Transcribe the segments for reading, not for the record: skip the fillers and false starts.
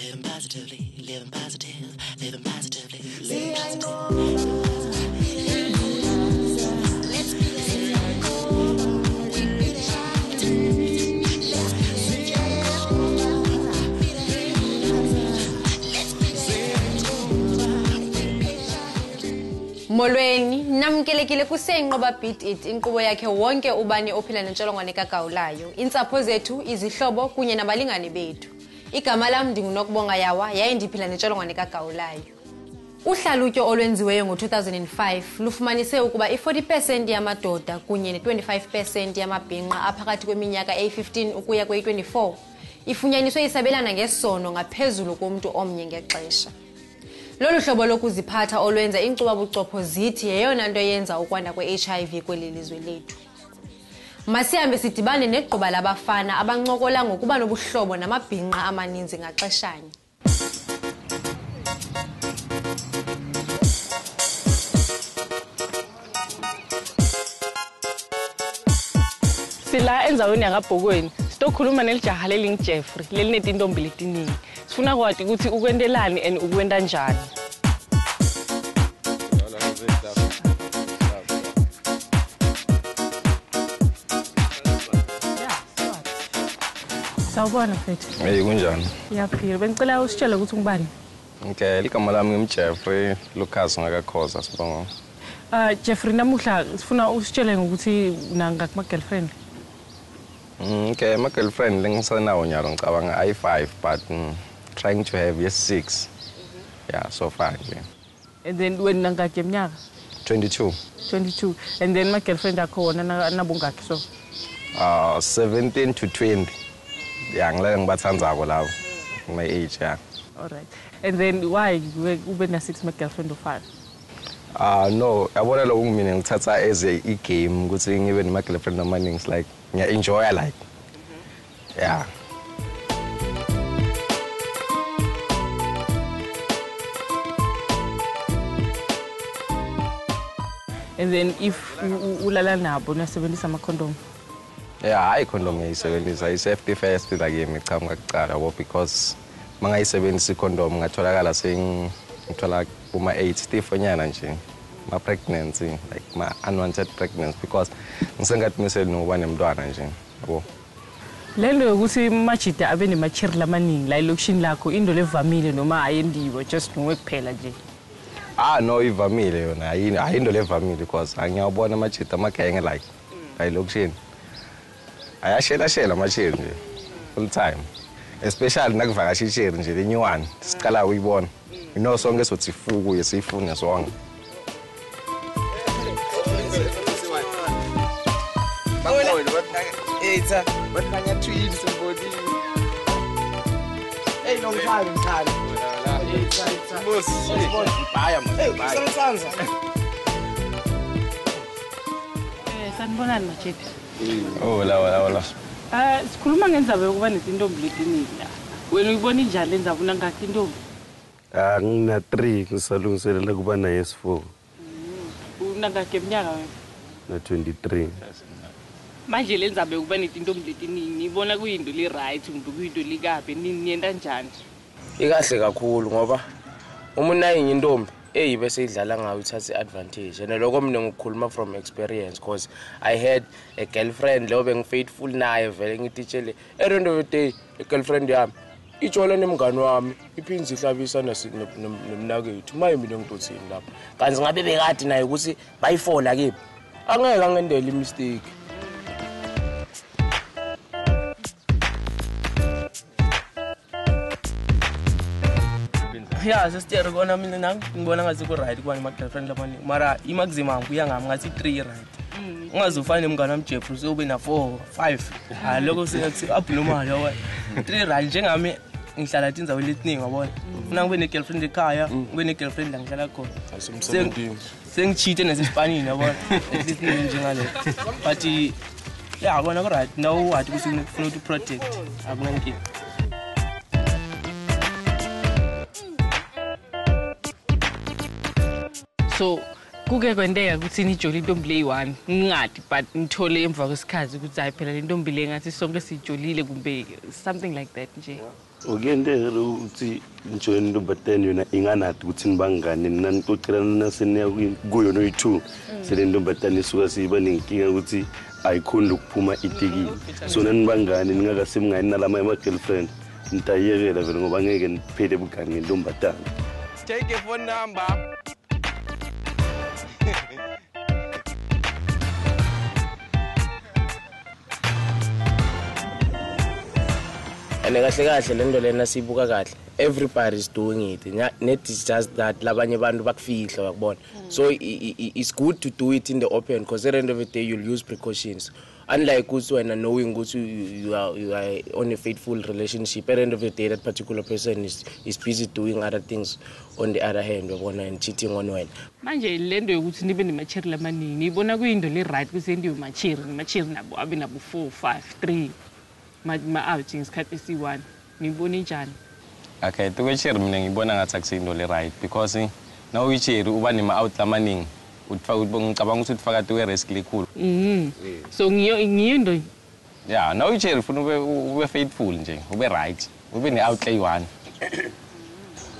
living positively, living positive, living positively, living positively. Molweni namkelekile kusenqoba Beat It inkqubo yakhe wonke ubani ophila nentsholongwane kagawulayo intsapho zethu izihlobo kunye nabalingani bethu igama lam ndingunokubonga yawa yaye ndiphila nentsholongwane kagawulayo uhlalutyo olwenziweyo ngo2005 lufumanise ukuba i40% yamadoda kunye ne25% yamabhinqa aphakathi kweminyaka eyi15 ukuya kweyi24 ifunyaniswe isabelana ngesono ngaphezulu komuntu omnye ngexesha. Lolu hlobo lokuziphatha olwenza inkcubabuchopho zithi yeyona nto yenza ukwanda kwe-HIV kweli lizwe lethu. Masihambe sidibane negquba labafana abancokola ngokuba nobuhlobo namabhinqa amaninzi ngaxeshanye. Sila enzaweni yakabhokweni sitokhuluma nelijaha lelingu-Jeffrey lelinetintombi letiningi. Sifuna kwathi ukuthi ukwentelani and ukwenta njani. Sawubona mfethu. Hey kunjani? Yaphila bengicela usitshele ukuthi ungubani. Okay, ligama lami ngimJeffrey Lucas ngakakhoza sibonga. Jeffrey namuhla sifuna usitshele ngokuthi unanga kuma girlfriend. Okay, my girlfriend lengisenawo nyalo ngicabanga i5 but trying to have yes 6. Yeah, so far. Yeah. And then when nangaki eminyaka? 22. 22. And then my girlfriend akhona nabungaki so? 17 to 20. Yeah, ngileke ngibathandzako lawo. My age, yeah. All right. And then why ube na 6 my girlfriend or 5? No, yabona lo ngimina ngithatha as a game ukuthi ngibe nema girlfriend amaningi like ngiya enjoy like. Yeah. And then if ulala nabo nasebenzisa ama condom? Yeah, I condom ngiyisebenzisa i-safety first like ngicanga kuqala because mangayisebenzisa i-condom ngatholakala ngithola kuma 8 stifonyana nje ma pregnancy like ma unwanted pregnancy because ngisengathi misele nokuba nemntwana nje yabo. Lento yokuthi majida abe nemachiri lamaningi la elokushini lakho into levamile noma ayendiwe just ngowe kuphela nje? No ivamile yona ayinto levamile because angiyabona amajida amagenge like la elokushini ayashela amachiri nje full time especially nakuvakasha ichiri nje lenyuwani siqala uyibona ino sonke sothi fuku yesifuna sonke. But can you treat somebody? Hey, long time. Sanibonani machethi. Hola. Sikhuluma ngendaba yokuba nezintombi letiningi la. Wena uyibona njani lendaba unangaki intombi? Ngina 3 ngisalungiselela kuba na S4. Unangaki eminyaka wena? Na 23. Manje lendaba yokuba nezintombi letiningi ibona kuyinto le right umuntu kuyinto likabe niyenda njani? Ikahle kakhulu ngoba uma unayinye intombi bese idlala ngayo uthatha advantage and lokho mina ngikukhuluma from experience because I had a girlfriend lo bengifaithful naye vele ngititshele end of the day girlfriend yami itshola nemngani wami iphinzi ihlabisa nomnakethu maye mina ngitothini lapha kanti ngabe bekade naye ukuthi bayifola kimi angeke angendele imistake. Yeah, sister kona mina nami ngibona ngathi ku right kuba ngima girlfriend labani mara i-maximum kuya ngami ngathi 3 right. Ungazofana nemngane wami Jeffrey sobe na 4 5 lokho singathi abnormal yawa 3 right njengami ngihlala indzawo letiningi wabona ufuna ngibe ne girlfriend ekhaya ngibe ne girlfriend la ngihlala khona sengichite nesispanini yabona letiningi njengale but yeah bona ku right now wathi kusifuna ukuthi protect akunankinga. So kuke kwenteka ukuthi nijole intombi leyi-1 ngingadi but ngithole emva kwesikhathi ukuthi hayi phela le ntombi le ngathi sonke siyijolile kumbe something like that nje. Ukuyenteka ukuthi nijole intombatane yona inganadi ukuthi nibangane nanixoxelana naseniya kuyo noyi-2 sele ntombatane isuka siyiba nenkinga ukuthi ayikhoni ukuphuma itikile so nanibangane ningakasemngani nalama ama-girlfriend nitayiyekela vele ngoba ngeke niphele bugani ngentombatane. Take a phone number. And kahle lento lena sibuka kahle. Everybody is doing it. Net is just that labanye bantu bakufihla bakubona. So it's good to do it in the open because at the end of the day you'll use precautions. Unlike when knowing you are on a faithful relationship, at the end of the day that particular person is busy doing other things on the other hand and cheating on one. Manje lento yokuthi nibe nemachiri lamaningi ngibona kuyinto le right ukuthi ndiyo machiri nabo abe nabo 4 5 3 ma-outing isikhathi esi-1 ngibona njani? Okay, tukwecheri mina ngibona ngathi akusiyinto le right because now uyicheri uba nema-out lamaningi ngicabanga ukuthi ufaka tuwe-risk likhulu. So ngiyo into ya now uyicheri funa ube faithful nje ube right ube ne-out eyi-1.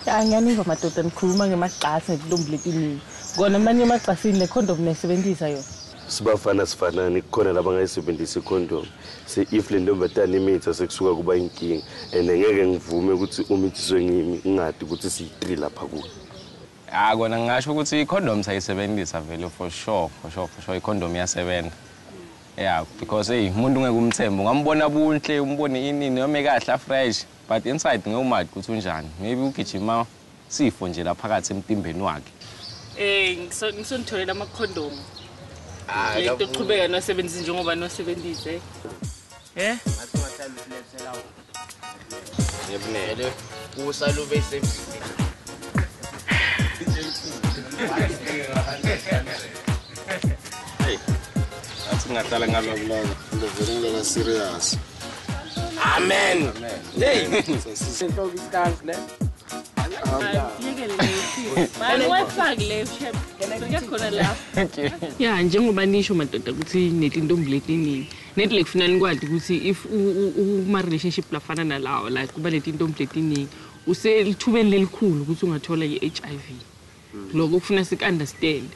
Ya ngiyaniva madoda nikhuluma ngemagxasi nezintombi letiningi kona amanye emagxasini le condom nayisebenzisa yona. Sibafana sifanani kukhona labangayisebenzisa icondom if le ntombatane imitha sekusuka kuba inkinga and ngeke ngivume ukuthi umithiswe ngimi ngingadi ukuthi siyi-3 lapha kuyo. Kona ngingasho ukuthi i-condom sayisebenzisa vele for sure i-condom iyasebenza. Yeah, because umuntu ungeke umthembe ungambona bunhle umbone inini noma ekahle fresh but inside ngewumadi ukuthi unjani maybe ugijima sifo nje la phakathi emtimbeni wakhe. Ngisonitholela ama-condom. Lento qhubeka nosebenzisa njengoba nosebenzise. Yebonele usalube semsini. Hey. Athi ngadala ngalokulona into vele ngilona serious. Amen. Hey. Intombi istank le. Ya njengoba nisho madoda ukuthi netintombi letiningi nethi lekufuna nikwazi ukuthi if uma relationship lafana nalawo like kuba netintombi letiningi uselithubeni lelikhulu ukuthi ungathola i-HIV lokho kufuna sik-understand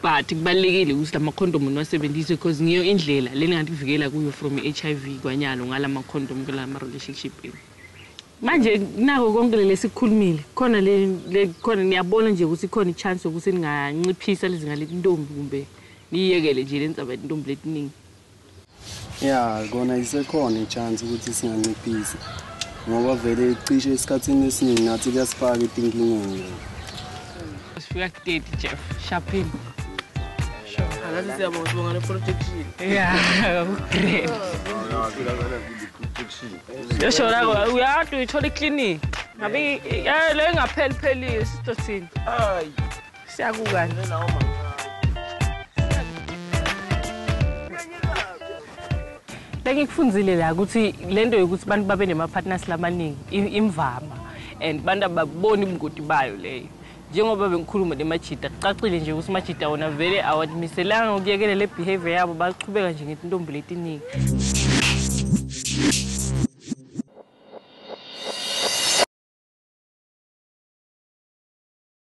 but kubalekile ukuthi lama condom niwasebenzise because ngiyo indlela leningathi kuvikela kuyo from i-HIV kwanyalo ngalama condom kulama relationship. Manje nako konke lesikhulumile khona khona niyabona nje ukuthi khona ichance ukuthi ninganciphisa lezi ngaleti ntombi kumbe niyekele nje lentsaba intombi letiningi. Ya kona isekhona ichance ukuthi singanciphisa ngoba vele icishe esikhathini esiningi ngathi kuyasifaka etinkingeni. Sifika ku-30 Jeff sharpin. Alazi siyabonga le project. Yeah, great. Yeshona uyatu uyithola eclinic. Ngabe le ngapheli isitothini. Hayi. Siyakukani. Ngikufunzile la ukuthi lento yokuthi abantu babe nema partners lamaningi imvama and bantu ababoni ubungoti bayo leyo. Njengoba bengikhuluma nemajida kucacile nje ukuthi majida wona vele awamiselanga ukuyekela le behavior yabo baqhubeka nje ngezintombi letiningi.